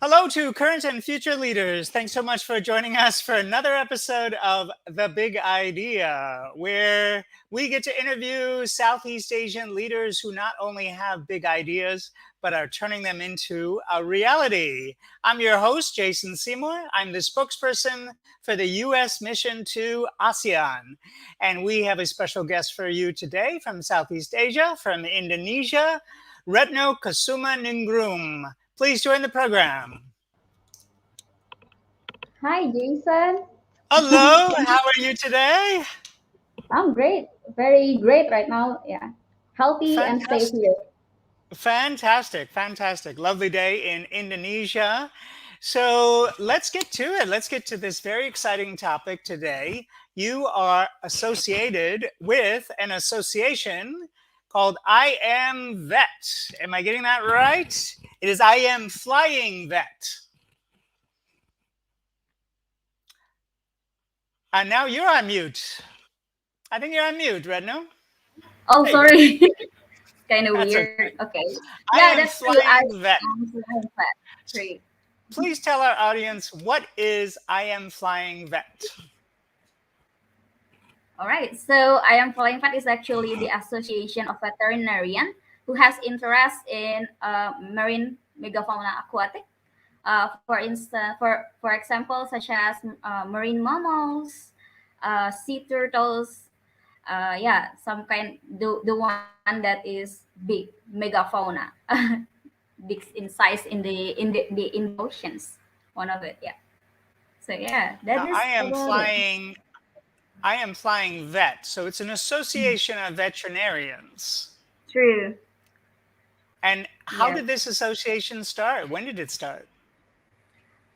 Hello to current and future leaders. Thanks so much for joining us for another episode of The Big Idea, where we get to interview Southeast Asian leaders who not only have big ideas, but are turning them into a reality. I'm your host, Jason Seymour. I'm the spokesperson for the U.S. mission to ASEAN. And we have a special guest for you today from Southeast Asia, from Indonesia, Retno Kusuma Ningrum. Please join the program. Hi, Jason. Hello, how are you today? I'm great. Very great right now. Yeah. Healthy and safe Fantastic. here. Fantastic. Lovely day in Indonesia. So let's get to it. Let's get to this very exciting topic today. You are associated with an association called IAM Vet. Am I getting that right? It is IAM Flying Vet. And now you're on mute. I think you're on mute, Redno. Oh, There you go. sorry. Kind of That's weird. okay. Okay. I Yeah, am that's true. I Flying Vet. am flying fat. Great. Please tell our audience, what is I Am Flying Vet? All right. So I am flying fat is actually the association of veterinarian who has interest in marine megafauna aquatic. For instance, for example, such as marine mammals, sea turtles, yeah, some kind the one that is big megafauna, big in size in the oceans. One of it, yeah. So yeah, that Now, is about it. I am flying vet. So it's an association of veterinarians. True. And how Yes. did this association start? When did it start?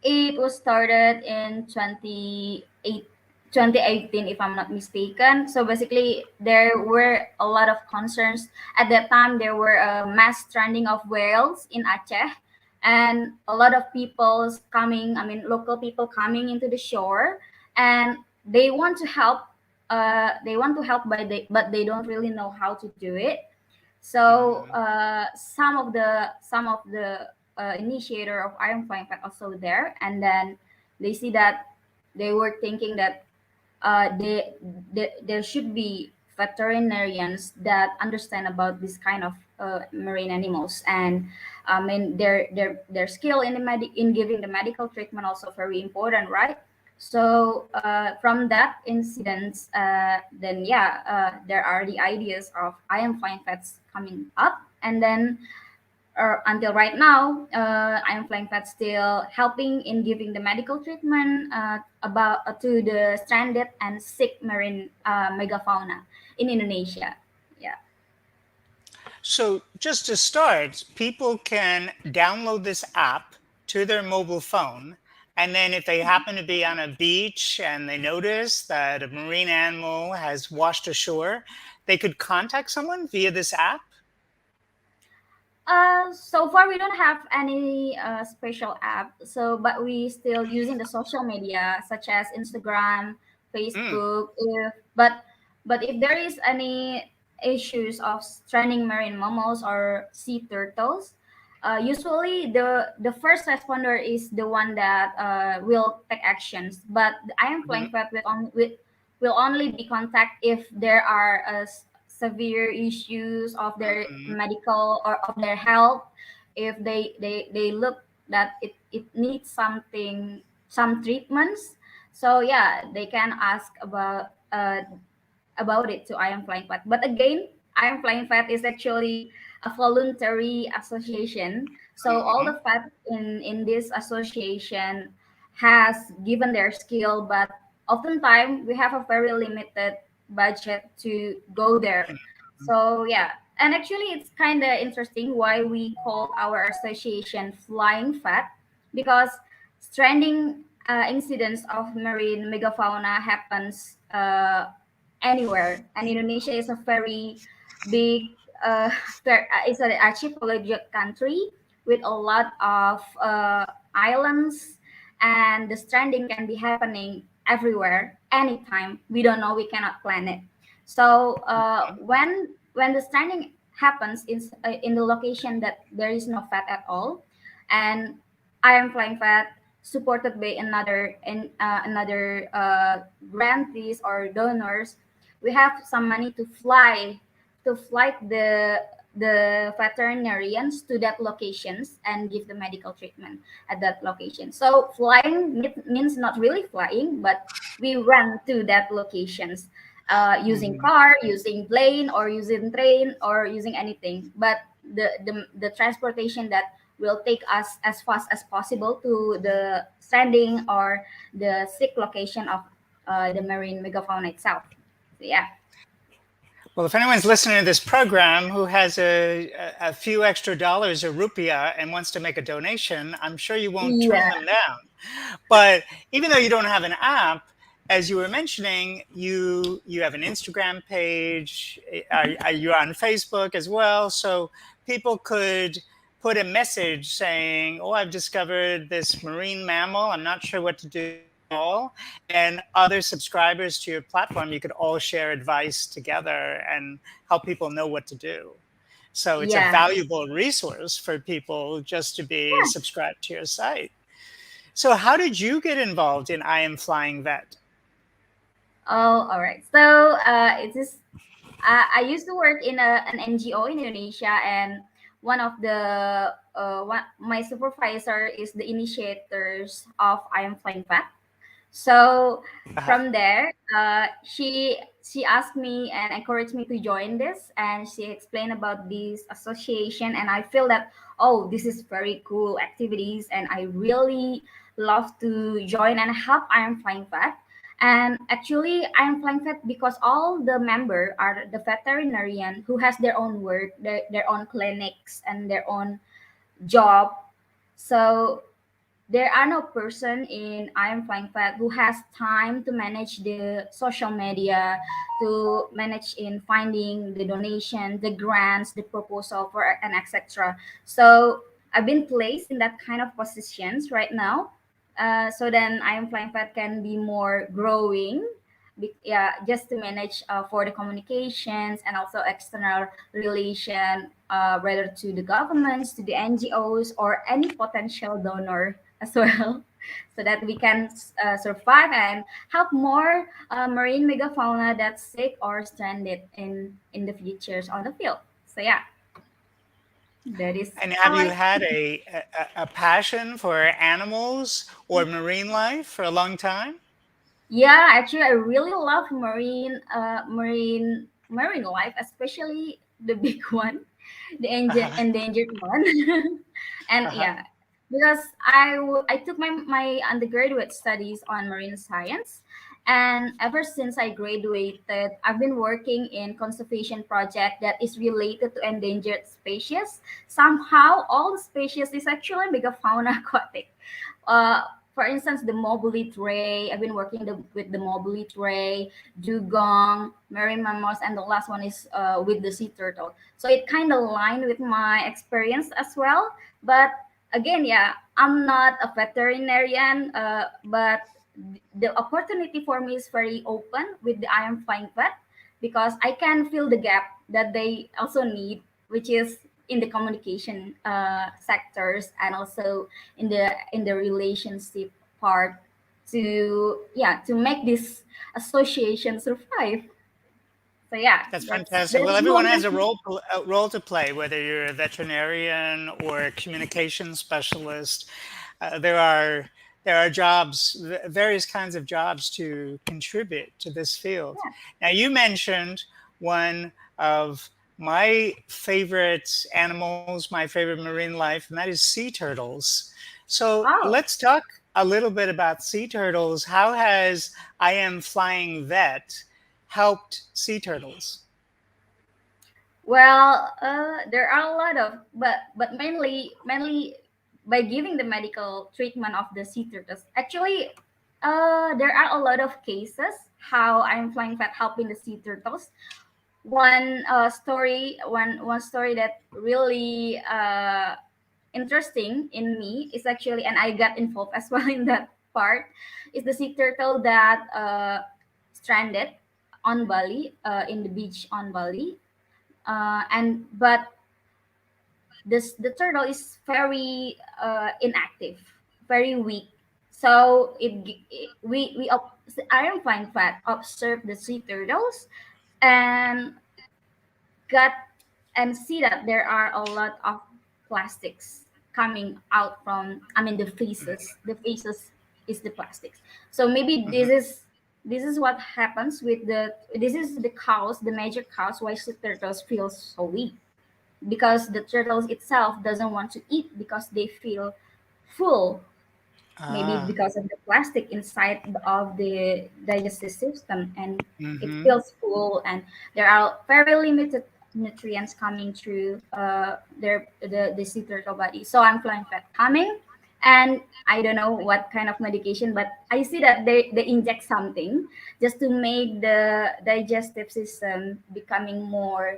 It was started in 2018, if I'm not mistaken. So basically, there were a lot of concerns. At that time, there were a mass stranding of whales in Aceh, and a lot of people coming, I mean, local people coming into the shore, and they want to help. But they don't really know how to do it. So Mhm. some of the initiator of Iron Flying Pack also there, and then they see that they were thinking that there should be veterinarians that understand about this kind of marine animals, and I mean their skill in in giving the medical treatment also very important, right? So from that incident, then yeah, there are the ideas of I am flying fats coming up, and then until right now, I am flying fat still helping in giving the medical treatment about to the stranded and sick marine megafauna in Indonesia. Yeah. So just to start, people can download this app to their mobile phone. And then if they happen to be on a beach and they notice that a marine animal has washed ashore, they could contact someone via this app. So far we don't have any special app. So, but we still using the social media such as Instagram, Mm, Facebook. But if there is any issues of stranding marine mammals or sea turtles, usually the first responder is the one that will take actions. But the I am flying mhm, flat will only be contact if there are severe issues of their mhm. medical or of their health, if they look that it needs something, some treatments. So yeah, they can ask about it to I am flying fat. But again, I am flying fat is actually a voluntary association, so all Mhm. the fat in this association has given their skill, but oftentimes we have a very limited budget to go there. So yeah, and actually it's kind of interesting why we call our association flying fat, because stranding incidents of marine megafauna happens anywhere, and Indonesia is a very big it's an archipelagic country with a lot of islands, and the stranding can be happening everywhere anytime. We don't know, we cannot plan it. So when the stranding happens in the location that there is no fat at all, and I am Flying Vet, supported by another grantees or donors, we have some money to fly the veterinarians to that locations and give the medical treatment at that location. So flying means not really flying, but we run to that locations using Mhm. car, using plane, or using train, or using anything. But the transportation that will take us as fast as possible to the stranding or the sick location of the marine megafauna itself. So yeah, Well, if anyone's listening to this program who has a few extra dollars or rupiah and wants to make a donation, I'm sure you won't turn yeah, them down. But even though you don't have an app, as you were mentioning, you have an Instagram page. You're on Facebook as well, so people could put a message saying, "Oh, I've discovered this marine mammal. I'm not sure what to do." All and other subscribers to your platform, you could all share advice together and help people know what to do. So it's a yeah. valuable resource for people just to be subscribed to your site. So, how did you get involved in I Am Flying Vet? Oh, all right. So it is. I used to work in an NGO in Indonesia, and one of the my supervisor is the initiators of I Am Flying Vet. So Uh-huh. from there, she asked me and encouraged me to join this, and she explained about this association, and I feel that, oh, this is very cool activities, and I really love to join and help I Am Flying Vet. And actually, I am Flying Vet because all the member are the veterinarian who has their own work, their own clinics, and their own job. So there are no person in I Am Flying Vet who has time to manage the social media, to manage in finding the donation, the grants, the proposal for and etc. So I've been placed in that kind of positions right now. So then I Am Flying Vet can be more growing. Yeah, just to manage for the communications and also external relation, whether to the governments, to the NGOs, or any potential donor as well, so that we can survive and help more marine megafauna that's sick or stranded in the futures on the field. So yeah, that is And have how you I. had a passion for animals or marine life for a long time? Yeah, actually, I really love marine life, especially the big one, the Uh-huh. endangered one. And Uh-huh. yeah, because I took my undergraduate studies on marine science, and ever since I graduated, I've been working in conservation project that is related to endangered species. Somehow, all the species is actually megafauna aquatic. uh, for instance, the mobility ray. I've been working with the mobility ray, dugong, marine mammals, and the last one is with the sea turtle. So it kind of aligned with my experience as well. But again, yeah, I'm not a veterinarian, but the opportunity for me is very open with the I Am Flying Vet because I can fill the gap that they also need, which is in the communication sectors and also in the relationship part to yeah to make this association survive. So yeah, That's that's fantastic. that's Well, everyone has moment. a role to play, whether you're a veterinarian or a communication specialist. There are jobs, various kinds of jobs to contribute to this field. Yeah. Now, you mentioned one of my favorite animals, my favorite marine life, and that is sea turtles. So Oh, let's talk a little bit about sea turtles. How has I Am Flying Vet helped sea turtles? well, there are a lot of, but mainly by giving the medical treatment of the sea turtles. Actually, there are a lot of cases how I'm flying vet helping the sea turtles. One story that really interesting in me is actually, and I got involved as well in that part, is the sea turtle that stranded on Bali, in the beach on Bali, and but the turtle is very inactive, very weak. So Iron Flying Vet observed the sea turtles and got and see that there are a lot of plastics coming out from, I mean, the faces is the plastics. So maybe Mhm. this is what happens with this is the cause, the major cause why sea turtles feel so weak, because the turtles itself doesn't want to eat because they feel full, maybe Ah. because of the plastic inside of the digestive system, and it Mm-hmm. feels full, and there are very limited nutrients coming through the sea turtle body. So I'm flying fat coming, and I don't know what kind of medication, but I see that they inject something just to make the digestive system becoming more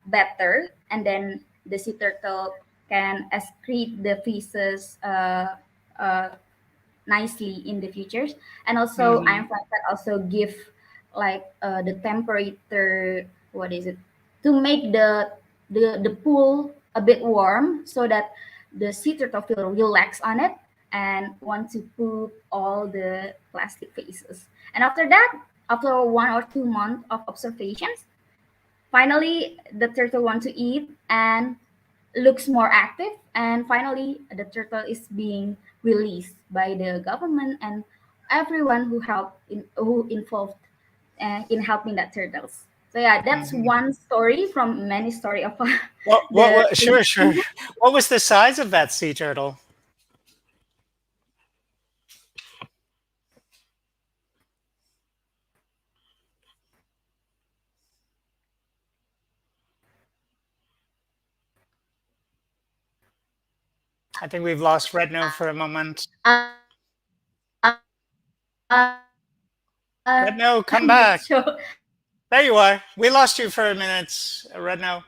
better, and then the sea turtle can excrete the feces uh, nicely in the futures. And also Mm-hmm. iron flags also give like the temperature, what is it, to make the pool a bit warm, so that the sea turtle feel relaxed on it and want to poop all the plastic faces. And after that, after 1 or 2 months of observations, finally the turtle want to eat and looks more active, and finally the turtle is being released by the government and everyone who involved in helping that turtles. So yeah, that's Mm-hmm. one story from many story of What, the sure, sure. What was the size of that sea turtle? I think we've lost Retno for a moment. Retno, I'm come not back. sure. There you are. We lost you for a minute, Retno.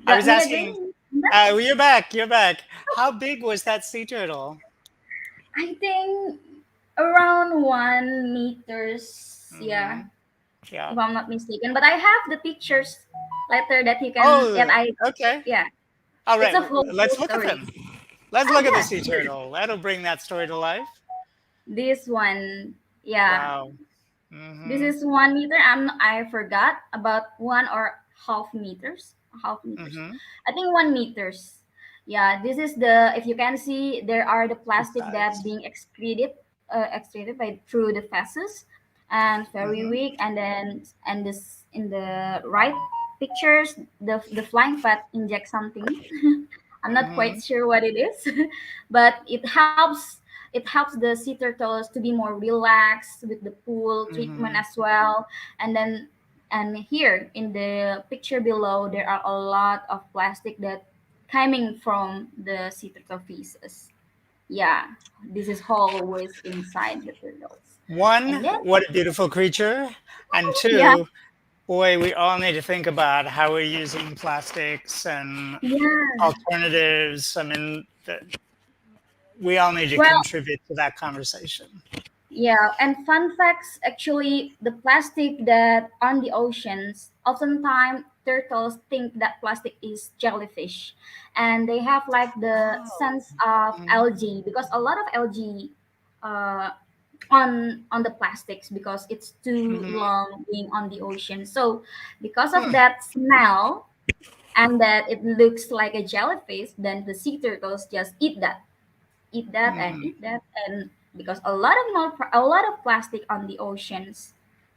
I Got was me asking, again? you're back, you're back. How big was that sea turtle? I think around 1 meters, yeah, Mm-hmm. Yeah. if I'm not mistaken. But I have the pictures later that you can. Yeah, Oh, okay. yeah, All it's right, a whole let's look at story. them. Let's Oh look at the yeah, sea sure. turtle. That'll bring that story to life. This one, yeah, Wow. this Mm-hmm. is 1 meter. I forgot about 1.5 meters. Half meters. Mm-hmm. I think 1 meters. Yeah, this is the, if you can see, there are the Good plastic that size. being excreted by through the feces, and very Mm-hmm. weak. And then and this in the right pictures, the flying fat inject something. I'm not Mm-hmm. quite sure what it is, but it helps the sea turtles to be more relaxed with the pool treatment Mm-hmm. as well. And then, and here in the picture below, there are a lot of plastic that coming from the sea turtle feces. Yeah, this is always inside the turtles. One, And then, what a beautiful creature. And yeah, two, boy, we all need to think about how we're using plastics and yeah. alternatives. I mean, we all need to Well, contribute to that conversation. yeah, and fun facts, actually, the plastic that on the oceans, oftentimes turtles think that plastic is jellyfish. And they have like the Oh. sense of Mm-hmm. algae, because a lot of algae uh, on the plastics, because it's too Mm-hmm. long being on the ocean. So because of Hmm. that smell and that it looks like a jellyfish, then the sea turtles just eat that and Mm-hmm. eat that. And because a lot of plastic on the oceans,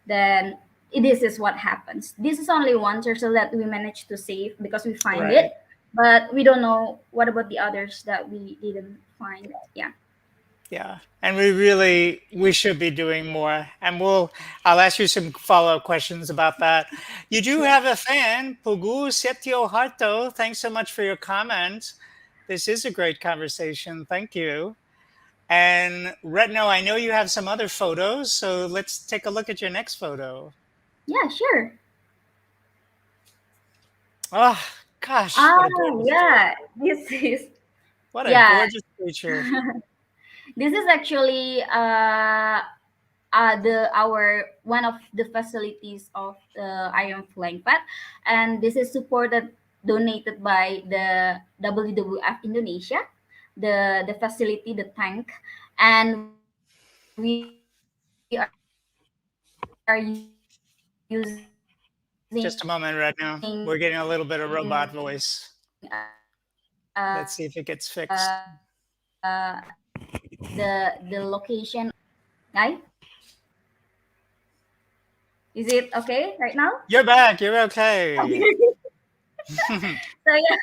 then this is what happens. This is only one turtle that we managed to save because we find Right. it, but we don't know what about the others that we didn't find. Yeah. Yeah. And we should be doing more. And I'll ask you some follow-up questions about that. You do Sure. have a fan, Pugu Setio Harto. Thanks so much for your comment. This is a great conversation. Thank you. And Retno, I know you have some other photos, so let's take a look at your next photo. Yeah, sure. Oh, gosh, what a Ah, gorgeous yeah. turtle. This is, What a yeah. gorgeous creature. This is actually the our one of the facilities of the IAM Flying Vet, and this is supported donated by the WWF Indonesia, the facility, the tank, and we are using Just a moment right now. We're getting a little bit of robot voice. Let's see if it gets fixed. the location. Right? Is it okay right now? You're back. You're okay. So yeah,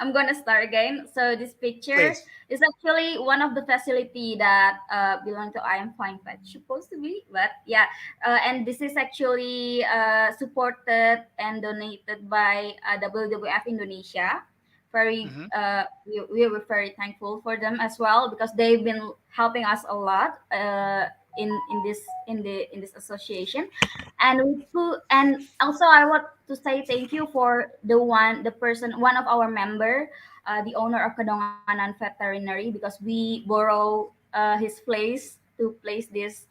I'm gonna start again. So this picture Please. is actually one of the facility that belong to IAM Flying Vet, supposed to be, but yeah, and this is actually supported and donated by WWF Indonesia. Very, Hmm. we were very thankful for them as well because they've been helping us a lot in this association, and also I want to say thank you for one of our member, the owner of Kadonganan Veterinary, because we borrow his place to place this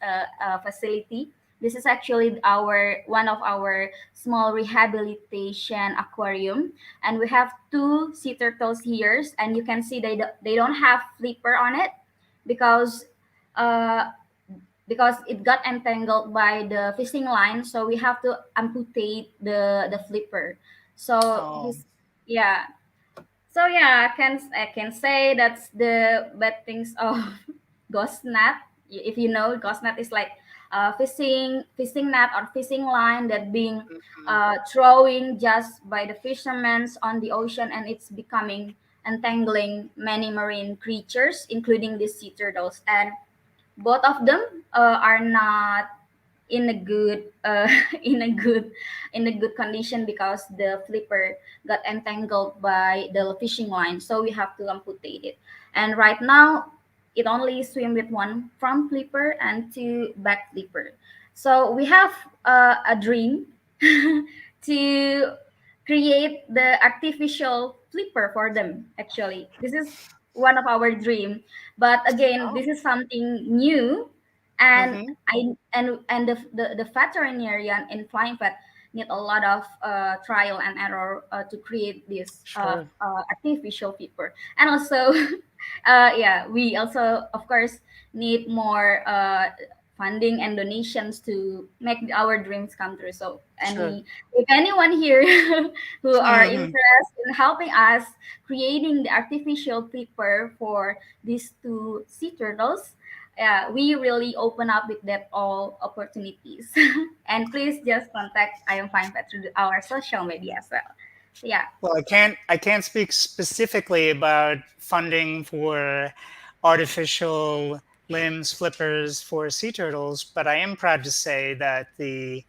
facility. This is actually our one of our small rehabilitation aquarium, and we have two sea turtles here, and you can see they don't have flipper on it because uh, it got entangled by the fishing line, so we have to amputate the flipper. So Oh, he's yeah. So yeah, I can say that's the bad things of ghost net. If you know, ghost net is like fishing net or fishing line that being mhm. throwing just by the fishermen on the ocean, and it's becoming entangling many marine creatures, including the sea turtles. And both of them are not in a good in a good in a good condition because the flipper got entangled by the fishing line, so we have to amputate it. And right now it only swim with one front flipper and two back flipper. So we have a dream to create the artificial flipper for them. Actually, this is one of our dream, but again, Oh. this is something new, and Hmm. the veterinarian in flying vet need a lot of trial and error to create this Sure. artificial flipper. And also yeah, we also of course need more funding and donations to make our dreams come true. So Sure. if anyone here who are Hmm. interested in helping us creating the artificial flipper for these two sea turtles, yeah, we really open up with that all opportunities. And please just contact I am fine Pet through our social media as well. So yeah. Well, I can't speak specifically about funding for artificial limbs flippers for sea turtles, but I am proud to say that the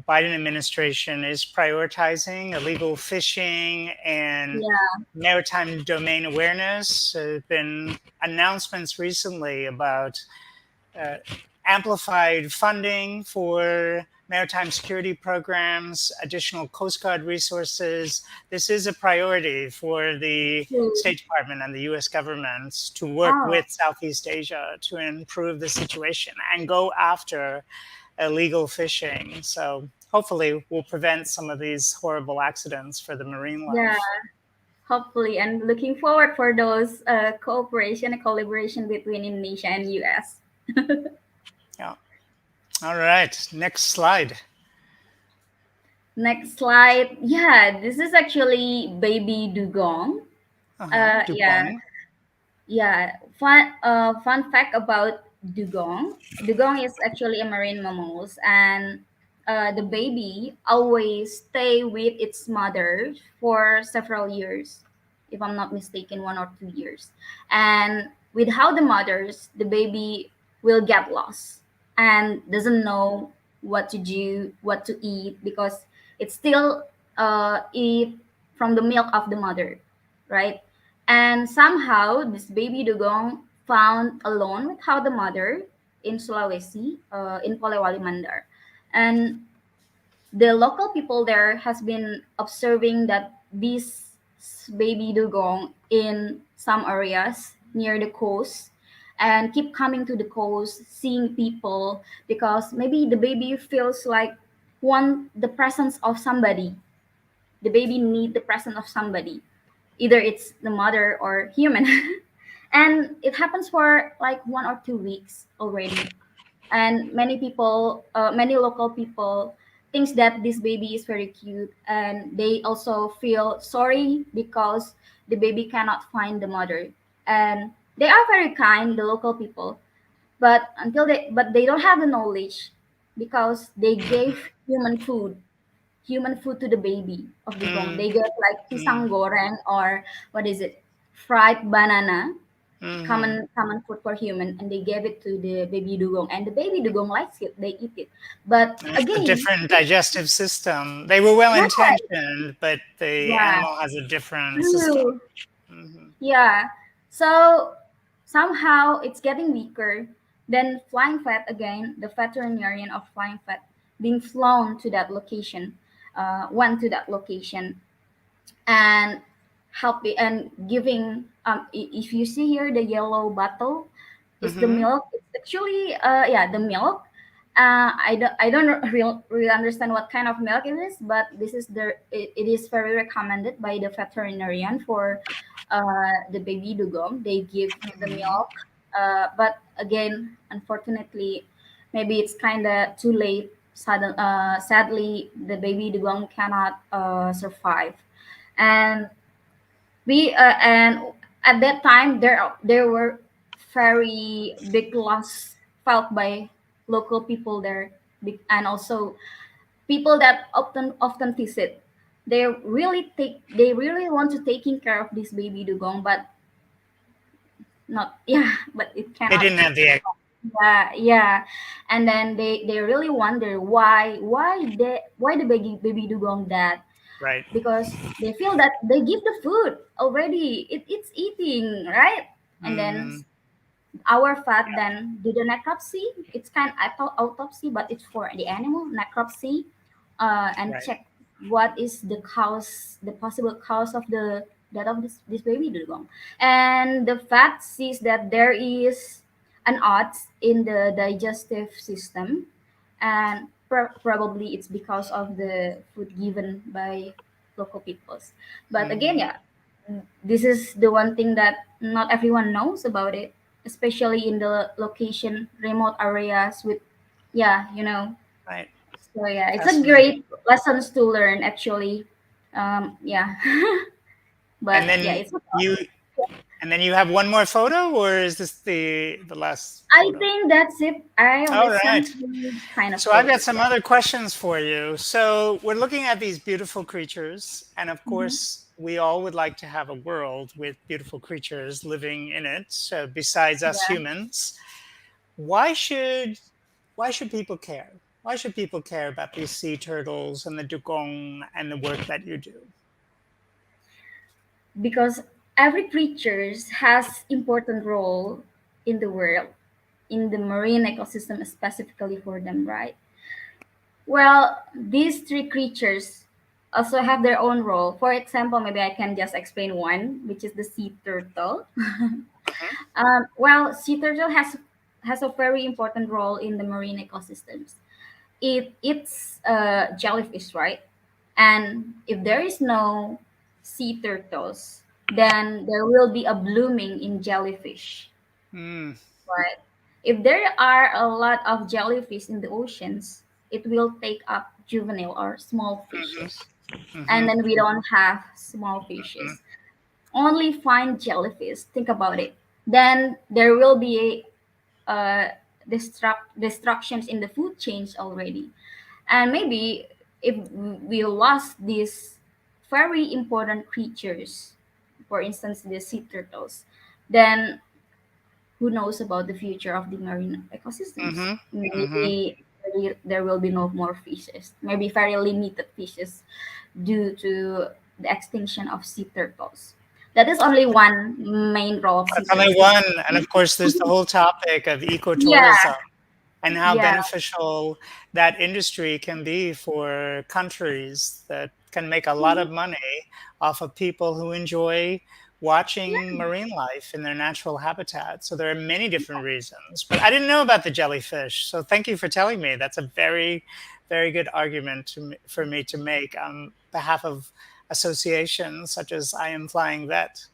Biden administration is prioritizing illegal fishing and Yeah. maritime domain awareness. There have been announcements recently about uh, amplified funding for maritime security programs, additional Coast Guard resources. This is a priority for the True. State Department and the US government to work Oh, with Southeast Asia to improve the situation and go after illegal fishing. So hopefully we'll prevent some of these horrible accidents for the marine yeah. life. Hopefully, and looking forward for those cooperation and collaboration between Indonesia and US. Yeah. All right. Next slide. Next slide. Yeah, this is actually baby dugong. Uh-huh. Yeah, Dugong. yeah. Fun fact about dugong. Dugong is actually a marine mammal, and the baby always stay with its mother for several years, if I'm not mistaken, 1 or 2 years. And without the mothers, the baby will get lost and doesn't know what to do, what to eat, because it still eat from the milk of the mother, right? And somehow, this baby dugong found alone without the mother in Sulawesi, in Polewali Mandar. And the local people there has been observing that this baby dugong in some areas near the coast and keep coming to the coast, seeing people, because maybe the baby feels like want the presence of somebody, the baby need the presence of somebody, either it's the mother or human. And it happens for like 1 or 2 weeks already. And many people, many local people thinks that this baby is very cute, and they also feel sorry because the baby cannot find the mother. And they are very kind, the local people, but they don't have the knowledge, because they gave human food to the baby of dugong. Mm, They gave like mm, pisang goreng, or what is it, fried banana, mhm. common food for human, and they gave it to the baby dugong, and the baby dugong likes it, they eat it. But It's a again, different digestive system. They were well right, intentioned, but the yeah, animal has a different system. true, Hmm. yeah. So somehow it's getting weaker. Then flying vet, again, the veterinarian of flying vet being flown to that location, went to that location, and helping and giving, if you see here the yellow bottle, it's the Hmm. milk. It's actually, yeah, the milk. I don't really understand what kind of milk it is, but this is it is very recommended by the veterinarian for the baby dugong. They give the Hmm. milk, but again, unfortunately, maybe it's kind of too late. Sadly, the baby dugong cannot survive. And at that time, there were very big loss felt by local people there, and also people that often visit. They really want to taking care of this baby dugong, but not yeah, but it They cannot. didn't have the Yeah, yeah. And then they really wonder why the baby dugong died, right. because they feel that they give the food already, it's eating, right? And then Hmm. our fat then do the necropsy. It's kind of autopsy, but it's for the animal necropsy, and Right. check what is the possible cause of the death of this baby dugong. And the fat sees that there is an odds in the digestive system, and probably it's because of the food given by local peoples. But again, Hmm. yeah, this is the one thing that not everyone knows about it, especially in the location remote areas with, yeah, Right. so yeah, it's a Fascinating. great lessons to learn actually. Yeah. And But yeah, then it's okay. you and then you have one more photo, or is this the last I photo? think that's it. I only All right. sent these kind of So I've got photos. some Yeah. other questions for you. So we're looking at these beautiful creatures, and of Mhm. course, we all would like to have a world with beautiful creatures living in it. So besides us Yeah. humans, why should why should people care? Why should people care about these sea turtles and the dugong and the work that you do? Because every creature has important role in the world, in the marine ecosystem specifically for them, right? Well, these three creatures also have their own role. For example, maybe I can just explain one, which is the sea turtle. Mhm. Well, sea turtle has a very important role in the marine ecosystems. It eats jellyfish, right? And if there is no sea turtles, then there will be a blooming in jellyfish, Mm, right? If there are a lot of jellyfish in the oceans, it will take up juvenile or small mhm, fishes. And mhm, then we don't have small mhm, fishes. Only find jellyfish. Think about it. Then there will be destructions in the food chains already. And maybe if we lost these very important creatures, for instance, the sea turtles, then who knows about the future of the marine ecosystems? mhm, mhm. Maybe there will be no more fishes, maybe very limited fishes due to the extinction of sea turtles. That is only one main role of sea That's only turtles. one, and of course, there's the whole topic of Yeah, ecotourism and how yeah, beneficial that industry can be for countries that can make a lot mhm, of money off of people who enjoy watching yeah. marine life in their natural habitat. So there are many different reasons. But I didn't know about the jellyfish. So thank you for telling me. That's a very, very good argument for me to make. behalf of associations such as IAM Flying Vet.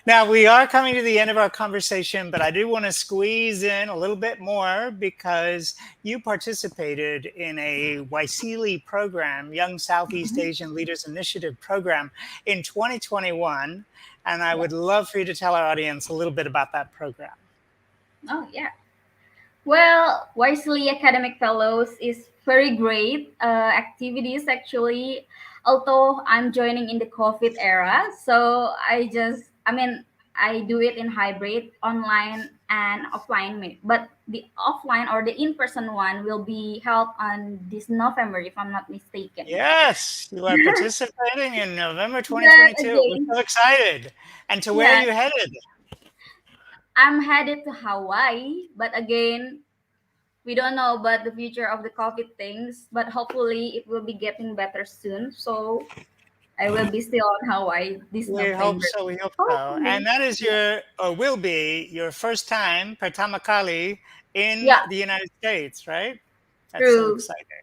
Now, we are coming to the end of our conversation, but I do want to squeeze in a little bit more because you participated in a YSEALI program, Young Southeast Asian Leaders Initiative program in 2021. And I would love for you to tell our audience a little bit about that program. Oh, yeah. Well, YSEALI Academic Fellows is very great activities actually. Although I'm joining in the COVID era, so I do it in hybrid, online and offline. But the offline or the in-person one will be held on this November, if I'm not mistaken. Yes, you are participating in November But 2022. We're again, so excited. And to where are yeah, you headed? I'm headed to Hawaii, but again, we don't know about the future of the COVID things, but hopefully it will be getting better soon. So I will be still on Hawaii this We hope November. so. We hope so. And Hopefully. that is Yeah. your, or will be your first time, pertama kali, in Yeah, the United States, right? That's so true. exciting.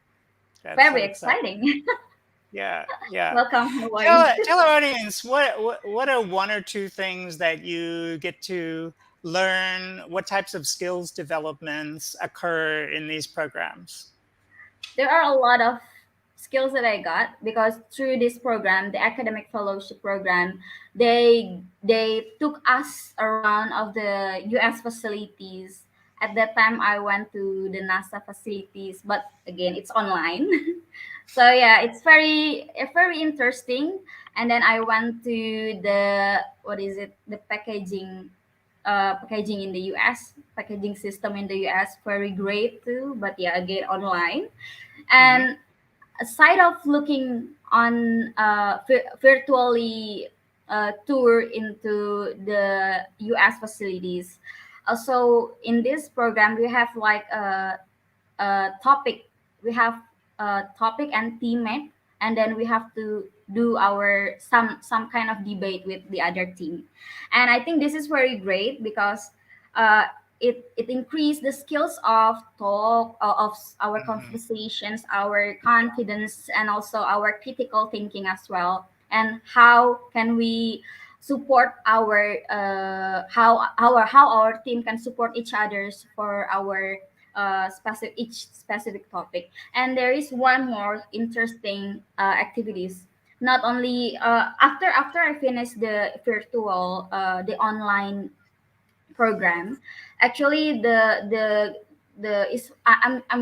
That's so Very exciting. exciting. Yeah, yeah. Welcome, Hawaii. Tell our audience what are one or two things that you get to learn? What types of skills developments occur in these programs? There are a lot of skills that I got because through this program, the academic fellowship program, they took us around of the US facilities. At that time I went to the NASA facilities, but again it's online. So yeah, it's very interesting. And then I went to the what is it, the packaging in the US, packaging system in the US, very great too. But yeah, again online. Hmm. And aside of looking on virtually tour into the US facilities, also in this program we have like a topic. We have a topic and teammate, and then we have to do our some kind of debate with the other team. And I think this is very great because uh, it increased the skills of talk, of our Hmm. conversations, our confidence, and also our critical thinking as well. And how can we support our how our team can support each others for our each specific topic. And there is one more interesting activities. Not only after I finished the virtual the online program, actually I'm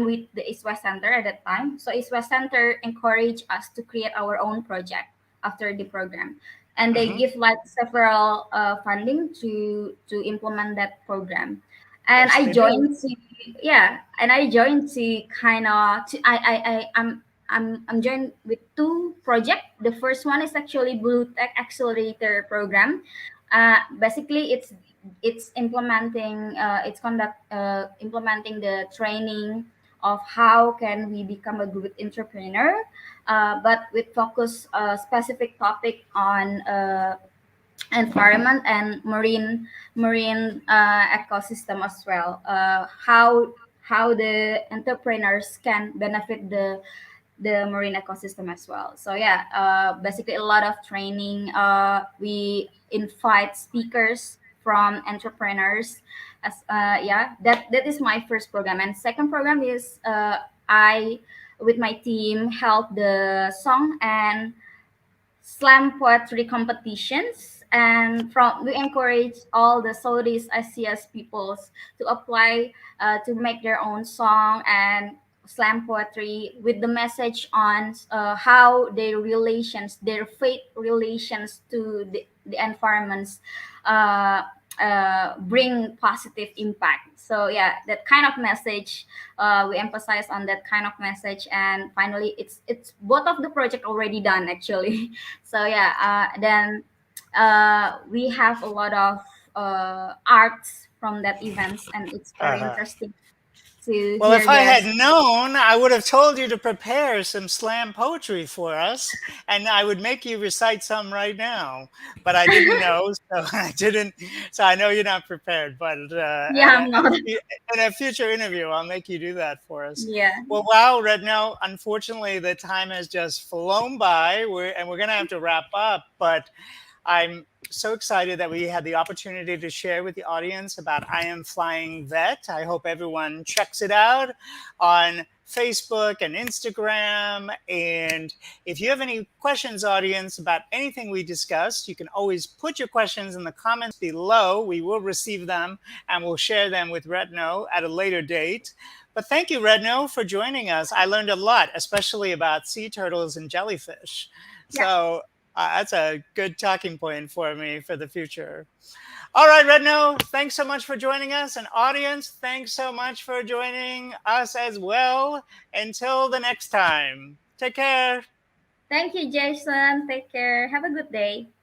with the East West Center at that time. So East West Center encouraged us to create our own project after the program, and they Hmm. give like several funding to implement that program. And Yes, I they do. joined to yeah, and I joined to kind of I'm joined with two projects. The first one is actually Blue Tech Accelerator program. Basically, it's implementing implementing the training of how can we become a good entrepreneur, but with focus specific topic on environment and marine ecosystem as well. How the entrepreneurs can benefit the marine ecosystem as well. So yeah, basically a lot of training. We invite speakers from entrepreneurs. As yeah, that is my first program. And second program is I with my team held the song and slam poetry competitions, and from we encourage all the Southeast Asia's peoples to apply to make their own song and slam poetry with the message on how their faith relations to the environments uh, bring positive impact. So yeah, that kind of message, we emphasize on that kind of message. And finally it's both of the project already done actually. So yeah, then we have a lot of arts from that events, and it's very Uh-huh. interesting. to Well, if hear I their. had known, I would have told you to prepare some slam poetry for us, and I would make you recite some right now. But I didn't know, so I didn't. So I know you're not prepared. But Yeah, I'm not. in a future interview, I'll make you do that for us. Yeah. Well, wow, Retno. Unfortunately, the time has just flown by. We're gonna have to wrap up, but I'm so excited that we had the opportunity to share with the audience about IAM Flying Vet. I hope everyone checks it out on Facebook and Instagram. And if you have any questions, audience, about anything we discussed, you can always put your questions in the comments below. We will receive them and we'll share them with Retno at a later date. But thank you, Retno, for joining us. I learned a lot, especially about sea turtles and jellyfish. Yeah. So that's a good talking point for me for the future. All right, Retno, thanks so much for joining us. And audience, thanks so much for joining us as well. Until the next time, take care. Thank you, Jason. Take care. Have a good day.